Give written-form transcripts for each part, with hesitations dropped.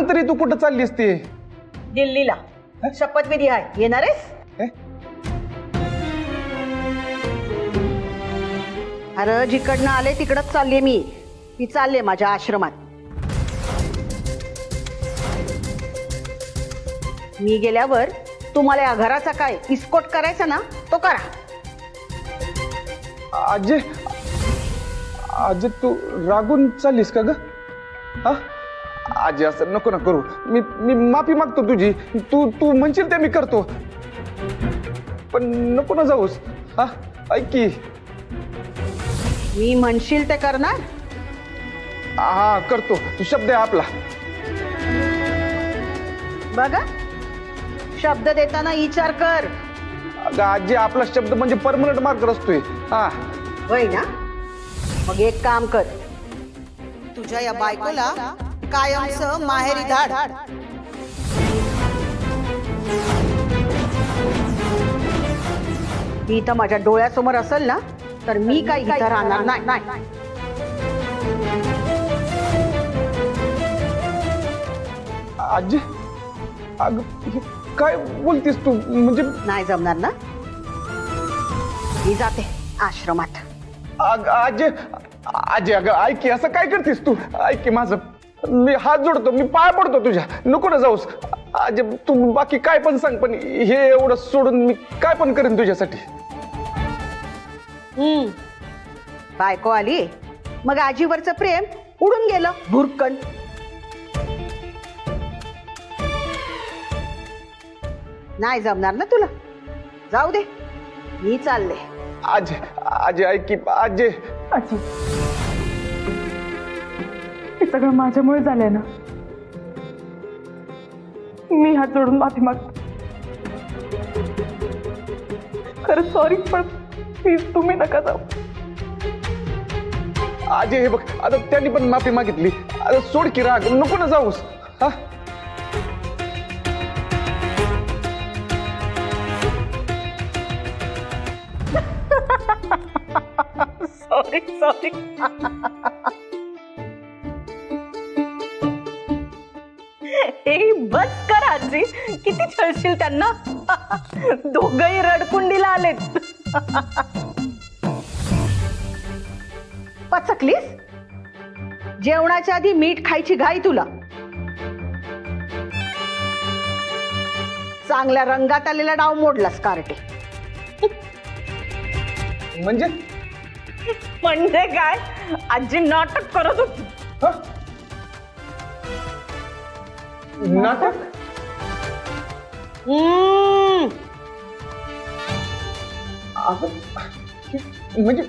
तरी तू कुठं चाललीस ती? दिल्लीला शपथविधी आहे, येणार आहेस? अरे जिकडनं आले तिकडच चालले मी चालले माझ्या आश्रमात. मी गेल्यावर तुम्हाला या घराचा काय इस्कोट करायचा ना तो करा. आजी आजी तू रागून चाललीस का ग? हा आजी असं नको ना करू. मी माफी मागतो तुझी. तू तू म्हणशील ते मी करतो, पण नको ना जाऊस. हा ऐक की. मी म्हणशील ते करणार. हा करतो, तू शब्द आहे आपला. बघा शब्द देताना विचार कर. अगं आजी आपला शब्द म्हणजे परमनंट मार्कर असतोय. हा होय ना, मग एक काम कर, तुझ्या या बायकोला कायमचं माहेरी धाड. ती तर माझ्या डोळ्यासमोर असेल ना तर मी काही इथं राहणार नाही. आजी अगं हे काय बोलतीस तू? म्हणजे नाही जमणार ना, मी जाते आश्रमात. आजी आजी अगं ऐक की, असं काय करतीस तू? ऐक की माझं, मी हात जोडतो, मी पाय पडतो तुझ्या. नको ना जाऊस आजी. तू बाकी काय पण सांग, पण हे एवढं सोडून मी काय पण करेन तुझ्यासाठी. बायको आली मग आजीवरचं प्रेम उडून गेलं भुरकन. नाही जमणार ना तुला, जाऊ दे मी चालले. आजी आजी ऐक की आजी. आजी हे सगळं माझ्यामुळे झालंय ना. मी हात जोडून माफी मागतो. खरंच सॉरी, पण प्लीज तुम्ही नका जाऊ. आजी हे बघ, आता त्यांनी पण माफी मागितली. आता सोड की राग, नको ना जाऊस. हा सॉरी सॉरी. ए बस कर आजी, किती छळशील त्यांना. दोघही रडकुंडीला आलेत. पचकलीस? जेवणाच्या आधी मीठ खायची घाई तुला. चांगल्या रंगात आलेला डाव मोडलास कार्टे. म्हणजे म्हणजे काय, आजी नाटक करत होती. हा? नाटक? अगं, म्हणजे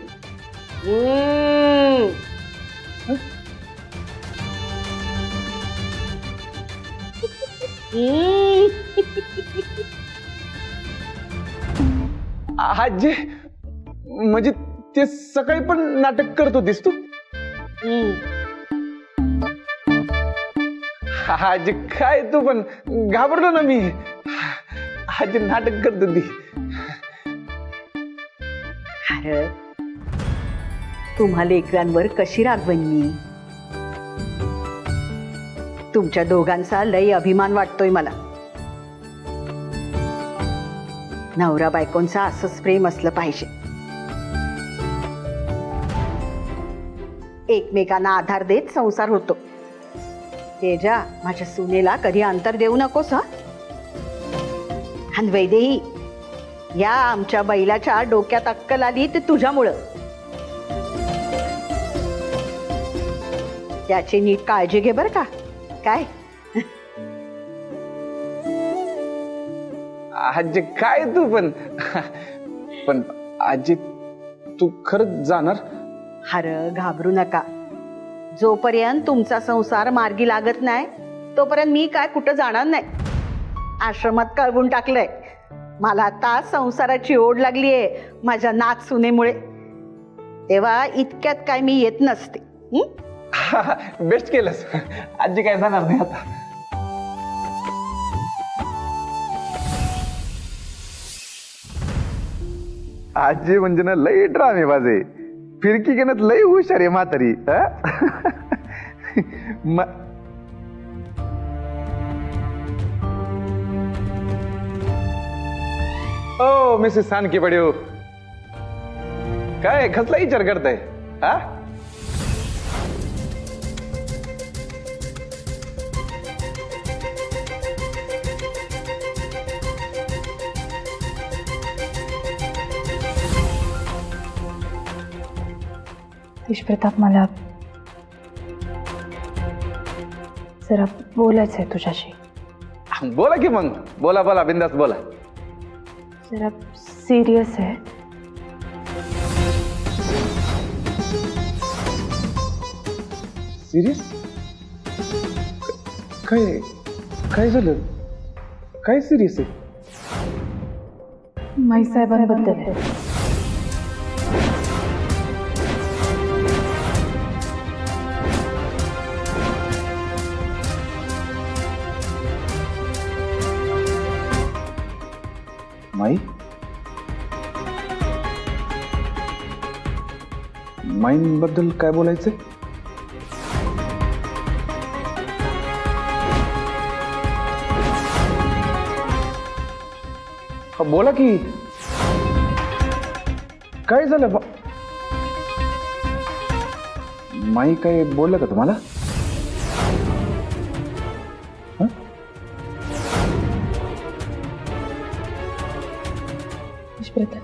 आजी म्हणजे ते सकाळी पण नाटक करत होतीस तू? आजी काय तू पण, घाबरलो ना मी. आजी नाटक करत होती. अरे तुम्हा लेकरांवर कशी रागवण मी. तुमच्या दोघांचा लय अभिमान वाटतोय मला. नवरा बायकोंचा असंच प्रेम असलं पाहिजे. एकमेकांना आधार देत संसार होतो. तेजा माझ्या सुनेला कधी अंतर देऊ नकोस. हा आणि वैदेही, या आमच्या बैलाच्या डोक्यात अक्कल आली ते तुझ्यामुळं. त्याची नीट काळजी घे बर का. काय आजी काय तू पण. पण आजी तू खरंच जाणार? हर घाबरू नका. जोपर्यंत तुमचा संसार मार्गी लागत नाही तोपर्यंत मी काय कुठं जाणार नाही. आश्रमात कळवून टाकलंय. मला आता संसाराची ओढ लागलीये माझ्या नाच सुनेमुळे. तेव्हा इतक्यात काय मी येत नसते. बेस्ट केलंस. आजी काय जाणार नाही आता. आजी म्हणजे ना लई ड्रामे बाजे. फिरकी घेण्यात लई हुशार आहे म्हातारी. ओ मिसेस सानकी बडिओ, काय कसला विचार करताय हा? प्रताप, मला जरा बोलायचं आहे तुझ्याशी. बोला की मग, बोला बोला, बिंदास बोला. जरा सिरियस आहे. सिरियस? काय काय झालं? काय सिरियस आहे? माई साहेबांबद्दल आहे. माई माईंबद्दल काय बोलायचंय? हा बोला की, काय झालं? माई काय बोललं का तुम्हाला? प्रताप,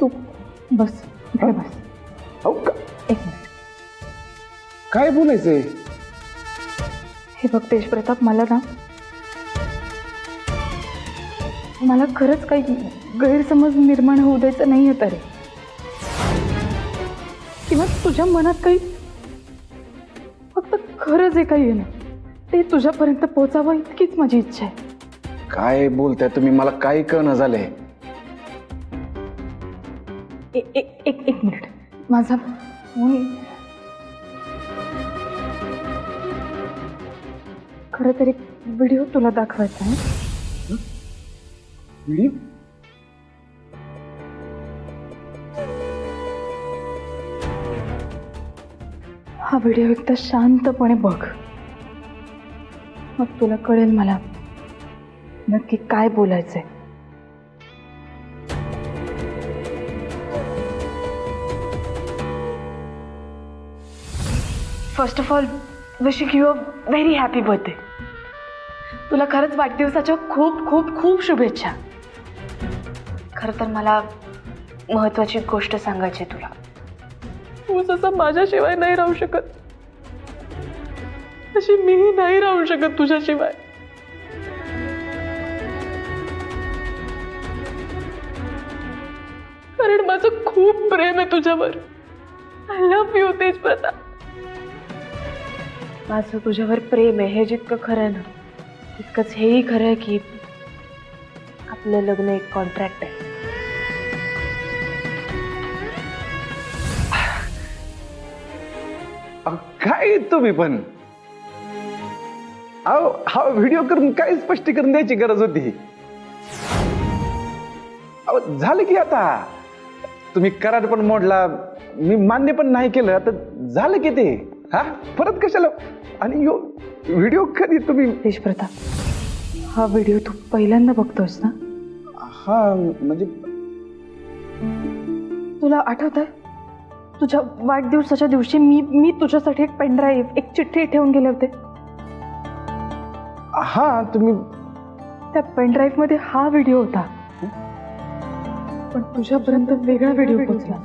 तू बस, इकडे बस. हो का? एक मिनिट. काय बोलायचंय? हे बघ तेज प्रताप, मला खरंच काही गैरसमज निर्माण होऊ द्यायचं नाही आहे तरी, किंवा तुझ्या मनात काही, फक्त खरं जे काही आहे ना ते तुझ्यापर्यंत पोहोचावं इतकीच माझी इच्छा आहे. काय बोलताय तुम्ही? मला काही कळणं झालंय. एक मिनिट. माझा फोन खरं तरी व्हिडिओ तुला दाखवायचा आहे. व्हिडिओ? हा व्हिडिओ एकदा शांतपणे बघ, मग तुला कळेल मला नक्की काय बोलायचंय. First of all, wishing you a very happy birthday. तुला खरंच वाढदिवसाच्या खूप खूप खूप शुभेच्छा. खरं तर मला महत्वाची गोष्ट सांगायची तुला. तू जसं माझ्याशिवाय नाही राहू शकत, तशी मीही नाही राहू शकत तुझ्याशिवाय. कारण माझं खूप प्रेम आहे तुझ्यावर. आय लव्ह यू तेज प्रताप. माझं तुझ्यावर प्रेम आहे हे जितकं खरं आहे ना, तितकंच हेही खरं आहे की आपलं लग्न एक कॉन्ट्रॅक्ट आहे. काय तुम्ही पण, अहो हा व्हिडिओ करून काय स्पष्टीकरण द्यायची गरज होती? अहो झालं की, आता तुम्ही करार पण मोडला, मी मान्य पण नाही केलं, आता झालं की ते. हा परत कशाला? आणि व्हिडिओ कधी तुम्ही? तेज प्रताप, हा व्हिडिओ तू पहिल्यांदा बघतोस ना? हा म्हणजे तुला आठवतंय तुझ्या वाढदिवसाच्या दिवशी मी तुझ्यासाठी एक पेनड्राईव्ह, एक चिठ्ठी ठेवून गेले होते. हा तुम्ही त्या पेनड्राईव्ह मध्ये हा व्हिडिओ होता, पण तुझ्यापर्यंत वेगळा व्हिडिओ पोहोचला.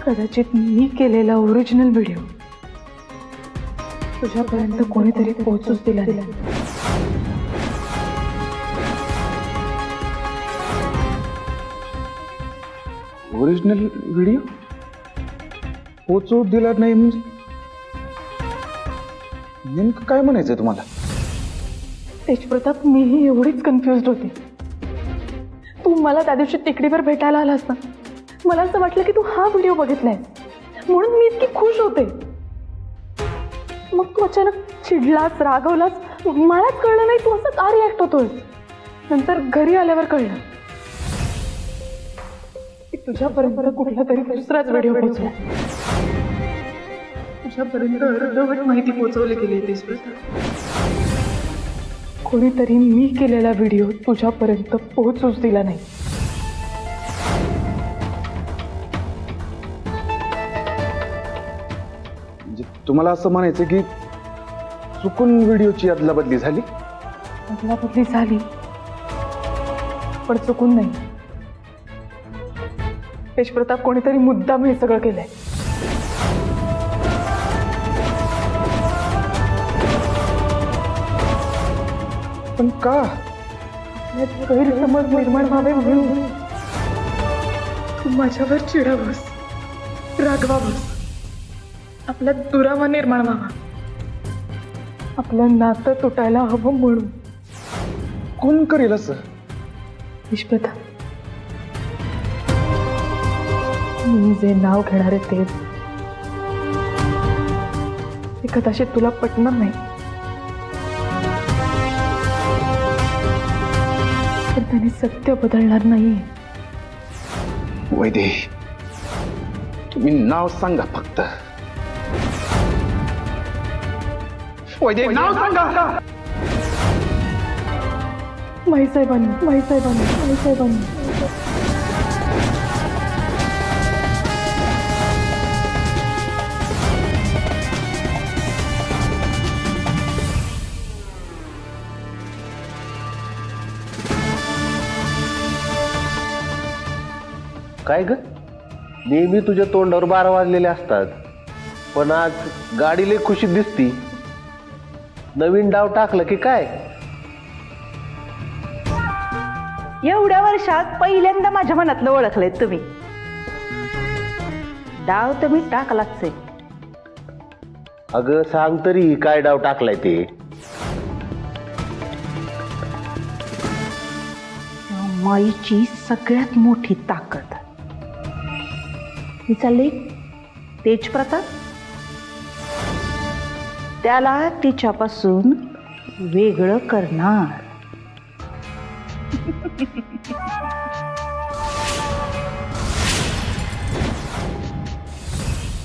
कदाचित मी केलेला ओरिजिनल व्हिडिओ तुझ्यापर्यंत कोणीतरी पोहोचूच दिला नाही. ओरिजिनल व्हिडिओ पोचू दिला नाही म्हणजे नेमकं काय म्हणायचंय तुम्हाला? तेज प्रताप, मीही एवढीच कन्फ्युज्ड होते. तू मला त्या दिवशी टेकडीवर भेटायला आलास ना, मला असं वाटलं की तू हा व्हिडिओ बघितलाय म्हणून मी इतकी खुश होते. मग तू अचानक चिडलास, रागवलास, मलाच कळलं नाही तू असं का रिॲक्ट होतोय. नंतर घरी आल्यावर कळलं की तुझ्यापर्यंत कुठला तरी दुसराच व्हिडिओ पोहोचला. तुझ्यापर्यंत अर्धवट माहिती पोहोचवली गेली तेजप्रताप. कोणीतरी मी केलेला व्हिडिओ तुझ्यापर्यंत पोहोचूच दिला नाही. म्हणजे तुम्हाला असं म्हणायचं की चुकून व्हिडिओची अदलाबदली झाली? अदलाबदली झाली पण चुकून नाही. तेजप्रताप कोणीतरी मुद्दाम हे सगळं केलंय. पण का? गैरसमज निर्माण व्हावे म्हणून तू माझ्यावर चिडावस, रागवावस, आपल्यात दुरावा निर्माण व्हावा, आपलं नातं तुटायला हवं म्हणून. कोण करेल असं? तेजप्रताप, मी जे नाव घेणार आहे ते कदाचित तुला पटणार नाही, पण त्याने सत्य बदलणार नाहीये. वैदे, तुम्ही नाव सांगा फक्त. वैदे, नाव सांगा. माईसाहेबांनी, माईसाहेबांनी, माईसाहेबांनी. काय ग, नेहमी तुझ्या तोंडावर 12 वाजलेले असतात, पण आज गाडी लय खुशीत दिसती. नवीन डाव टाकलं की काय? एवढ्या वर्षात पहिल्यांदा माझ्या मनातलं ओळखलंय तुम्ही. डाव तुम्ही टाकलाच आहे. अगं सांग तरी, काय डाव टाकलाय ते? माईची सगळ्यात मोठी ताकद तिचा लेक तेजप्रताप, त्याला तिच्यापासून वेगळं करणार.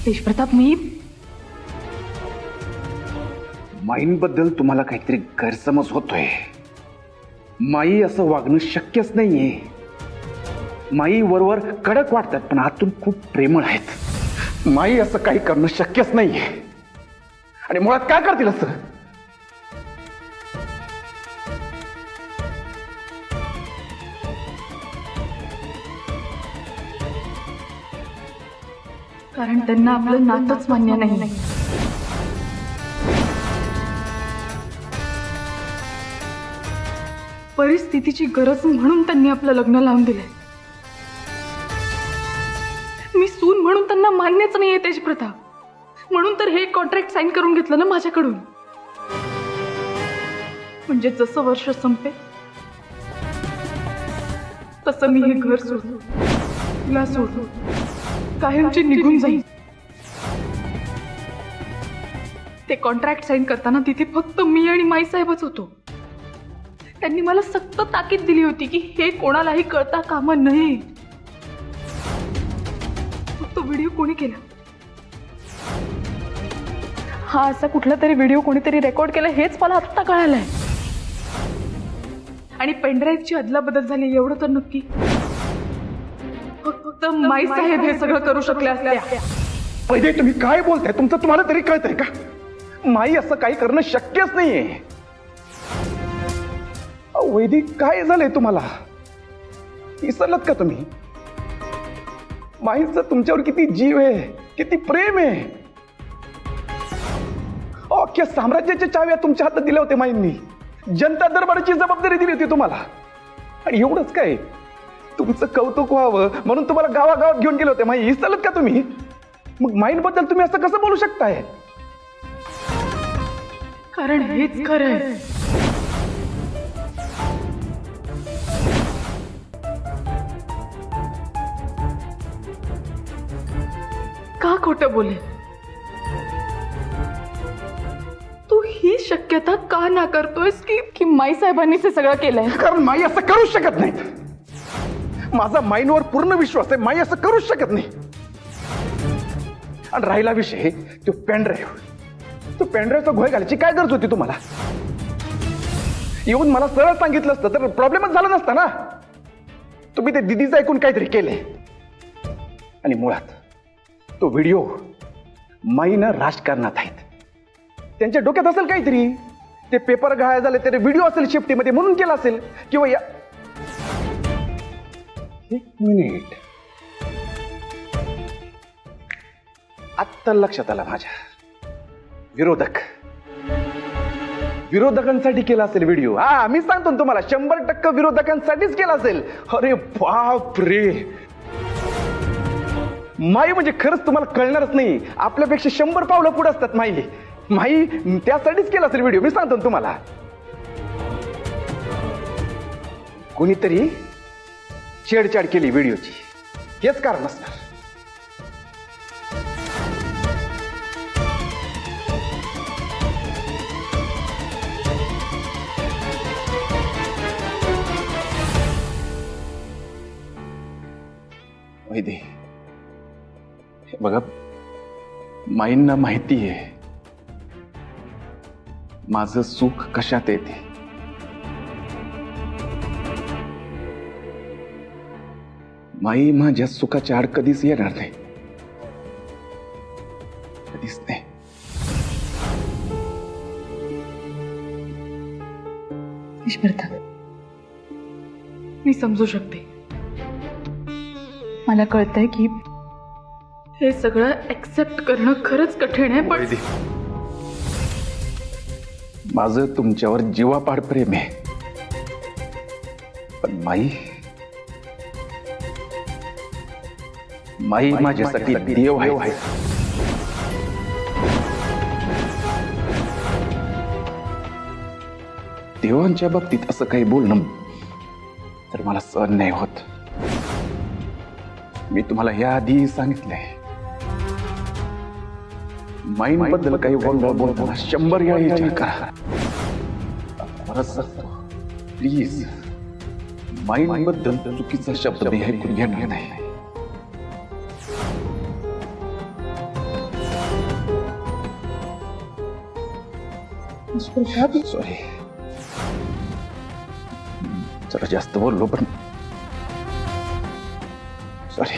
तेजप्रताप, मी माईंबद्दल तुम्हाला काहीतरी गैरसमज होतोय. माई असं वागणं शक्यच नाहीये. माई वरवर कडक वाटतात पण आतून खूप प्रेमळ आहेत. माई असं काही करणं शक्यच नाहीये. आणि मुळात काय करतील असं? कारण त्यांना आपलं नातंच मान्य नाही. परिस्थितीची गरज म्हणून त्यांनी आपलं लग्न लावून दिलंय. मी सून म्हणून त्यांना मान्यच नाहीये तेजप्रताप. म्हणून तर हे कॉन्ट्रॅक्ट साईन करून घेतलं ना माझ्याकडून. म्हणजे जसं वर्ष संपे तसं मी हे घर सोडून, तुला सोडून कायमची निघून जाईल. ते कॉन्ट्रॅक्ट साईन करताना तिथे फक्त मी आणि माईसाहेबच होतो. त्यांनी मला सक्त ताकीद दिली होती की हे कोणालाही कळता कामा नये. तो व्हिडिओ कोणी केला? हा असा कुठला तरी व्हिडिओ कोणीतरी रेकॉर्ड केला हेच मला आत्ता कळालंय. आणि पेनड्राईव्हची अदलाबदल झाली एवढं तर नक्की. फक्त माईसाहेब हे सगळं करू शकले असत्या. पहिले तुम्ही काय बोलताय? तुमचं तुम्हाला तरी कळतंय का? माई असं काही करणं शक्यच नाहीये. वैदिक, काय झालंय तुम्हाला? विसरलात का तुम्ही? माईचं तुमच्यावर किती जीव आहे, किती प्रेम आहे. अख्ख्या साम्राज्याच्या चाव्या तुमच्या हातात दिल्या होत्या माईंनी. जनता दरबाराची जबाबदारी दिली होती तुम्हाला. आणि एवढंच काय, तुमचं कौतुक व्हावं म्हणून तुम्हाला गावागावात घेऊन गेले होते माई. विसरलात का तुम्ही? मग माईंबद्दल तुम्ही असं कसं बोलू शकताय? कारण हेच खरं आहे. का खोटं बोले? तू ही शक्यता का नाकारतोयस की माईसाहेबांनीच हे सगळं केलंय? कारण माई असं करूच शकत नाहीत. माझा माईंवर पूर्ण विश्वास आहे. माई असं करूच शकत नाही. आणि राहिला विषय तो पेनड्राईव्ह, तो पेनड्राईव्हचा घोळ घालायची काय गरज होती तुम्हाला? येऊन मला सरळ सांगितलं असतं तर प्रॉब्लेमच झाला नसता ना. तुम्ही ते दिदीचं ऐकून काहीतरी केलंय. आणि मुळात तो व्हिडिओ माईनं राजकारणात आहेत. त्यांच्या डोक्यात असेल काहीतरी, ते पेपर घाया झाले तरी व्हिडिओ असेल शिफ्टीमध्ये म्हणून केला असेल. किंवा या एक मिनिट, आत्ता लक्षात आला माझ्या, विरोधकांसाठी केला असेल व्हिडिओ. हा मी सांगतो ना तुम्हाला, 100% विरोधकांसाठीच केला असेल. अरे बाप रे, माई म्हणजे खरंच तुम्हाला कळणारच नाही. आपल्यापेक्षा 100 पावलं पुढे असतात माई त्यासाठीच केला असेल व्हिडिओ. मी सांगतो ना तुम्हाला, कोणीतरी छेडछाड केली व्हिडिओची, हेच कारण असणार. वैदे, हे बघा, माईंना माहिती आहे माझं सुख कशात येते. माई माझ्या सुखाच्या आड कधीच येणार नाही, कधीच नाही. ईश्वरता, मी समजू शकते. मला कळतंय की हे सगळं ऍक्सेप्ट करणं खरंच कठीण आहे, पण वैदे, माझं तुमच्यावर जीवापाड प्रेम आहे, पण माई माझ्यासाठी देव आहे. देवांच्या बाबतीत असं काही बोलणं तर मला सहन नाही होत. मी तुम्हाला याआधी सांगितलंय, माईंबद्दल काही बोलताना 100 वेळा विचार करा. परत सांगतो, प्लीज माईंबद्दल चुकीचा शब्द मी ऐकून घेणार नाही. सॉरी, जरा जास्त बोललो, पण सॉरी.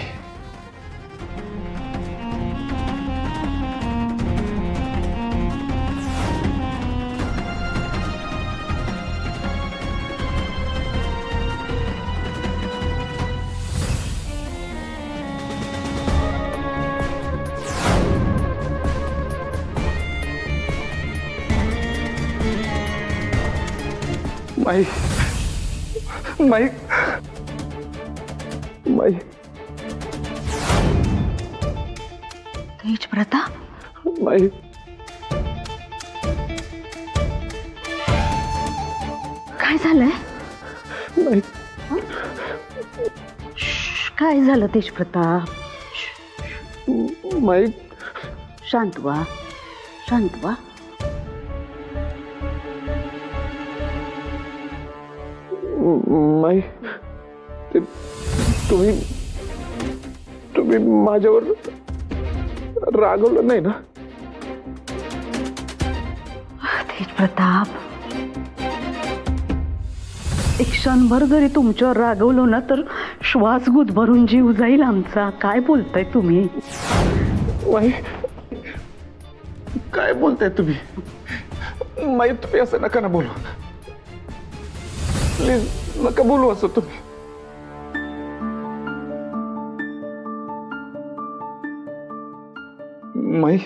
माई माई माई तेज प्रताप, माई काय झालंय? माई काय झालं तेज प्रताप? माई शांत व्हा, शांत व्हा. माई, ते तुम्ही माझ्यावर रागवलं नाही ना? तेज प्रताप, एक क्षणभर जरी तुमच्यावर रागवलो ना तर श्वास गुदभरून जीव जाईल आमचा. काय बोलताय तुम्ही? माई, काय बोलताय तुम्ही? माई, तुम्ही असं नका ना बोलू, प्लीज नका बोलू असं तुम्ही. माई,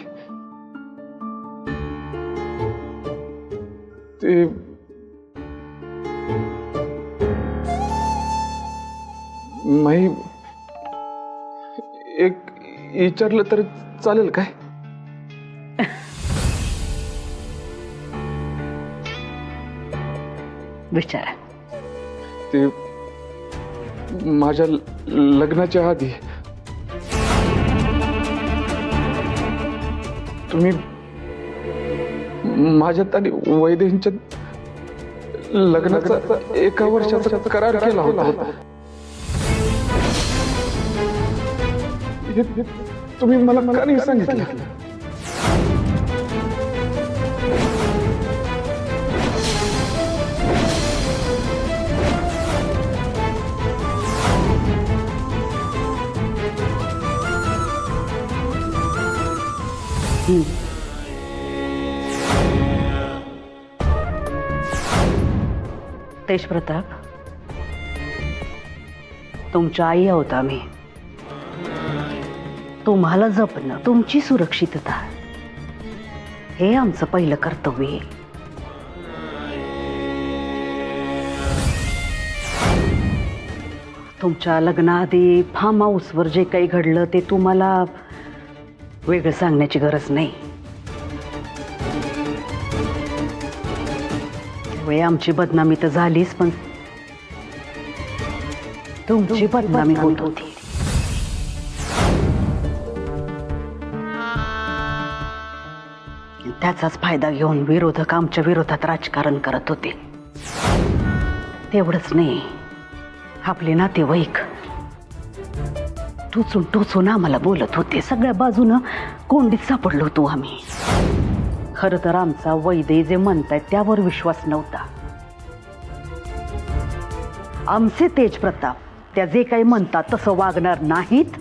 ते माई, एक विचारलं तर चालेल काय? विचारा. ते माझ्या लग्नाच्या आधी तुम्ही माझ्यात आणि वैद्यांच्या लग्नाचा 1 वर्षाचा करार केला होता. तुम्ही मला का नाही सांगितलं? तेजप्रताप, तुमच्या आई आहोत आम्ही. तुम्हाला जपणं, तुमची सुरक्षितता हे आमचं पहिलं कर्तव्य आहे. तुमच्या लग्नाआधी फार्म हाऊसवर जे काही घडलं ते तुम्हाला वेगळं सांगण्याची गरज नाही. त्यावेळी आमची बदनामी तर झालीच, पण तुमची बदनामी होत होती. त्याचाच फायदा घेऊन विरोधक आमच्या विरोधात राजकारण करत होते. तेवढंच नाही, आपले नातेवाईक टोचून टोचून आम्हाला बोलत होते. सगळ्या बाजूनं कोंडीत सापडलो होतो आम्ही. खरं तर आमचा वैद्य जे म्हणतायत त्यावर विश्वास नव्हता. आमचे तेजप्रताप त्या जे काही म्हणतात तसं वागणार नाहीत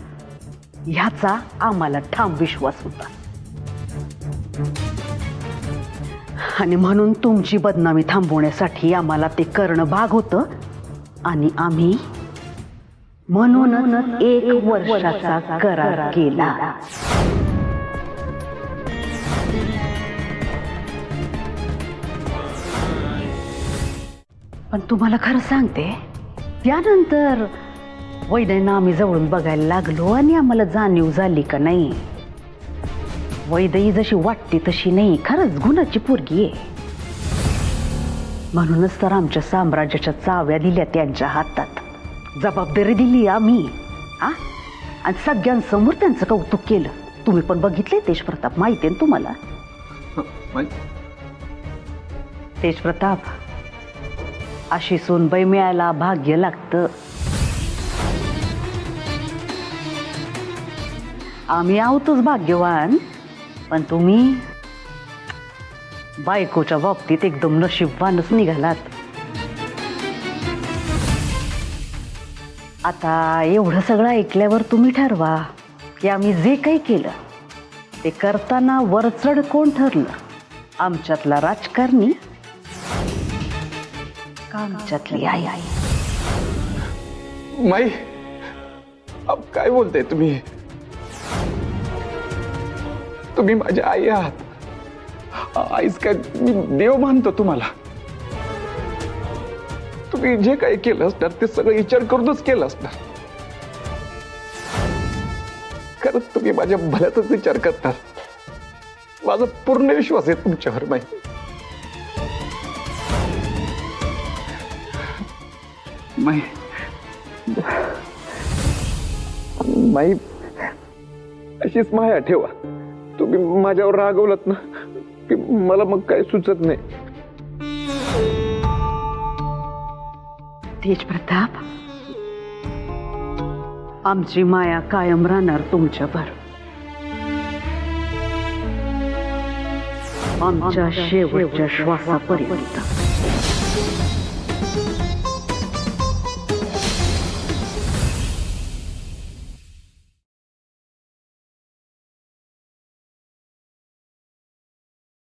ह्याचा आम्हाला ठाम विश्वास होता. आणि म्हणून तुमची बदनामी थांबवण्यासाठी आम्हाला ते करणं भाग होतं. आणि आम्ही म्हणूनच 1 वर्षाचा करार केला. पण तुम्हाला खरं सांगते, त्यानंतर वैद्यांना आम्ही जवळून बघायला लागलो आणि आम्हाला जाणीव झाली का नाही, वैद्यी जशी वाटते तशी नाही, खरंच गुणाची पोरगी आहे. म्हणूनच तर आमच्या साम्राज्याच्या चाव्या दिल्या त्यांच्या हातात, जबाबदारी दिली आम्ही. आणि सगळ्यांसमोर त्यांचं कौतुक केलं. तुम्ही पण बघितले तेजप्रताप, माहिती आहे तुम्हाला. तेजप्रताप, अशी सोनबाई मिळायला भाग्य लागतं. आम्ही आहोतच भाग्यवान, पण तुम्ही बायकोच्या बाबतीत एकदम नशीबवानच निघालात. आता एवढं सगळं ऐकल्यावर तुम्ही ठरवा की आम्ही जे काही केलं ते करताना वरचढ कोण ठरलं, आमच्यातला राजकारणी का आमच्यातली आई? माई, अब काय बोलताय तुम्ही? तुम्ही माझी आई आहात. आईच काय, मी देव मानतो तुम्हाला. तुम्ही जे काही केलं असणार ते सगळं विचार करूनच केलं असणार. खरंच तुम्ही माझ्या भल्याचाच विचार करतात. माझा पूर्ण विश्वास आहे तुमच्यावर माई. माई, माई, अशीच माया ठेवा. तुम्ही माझ्यावर रागवलात ना की मला मग काय सुचत नाही. तेजप्रताप, आमची माया कायम राहणार तुमच्यावर. आमच्या शेवटच्या श्वासापर्यंत.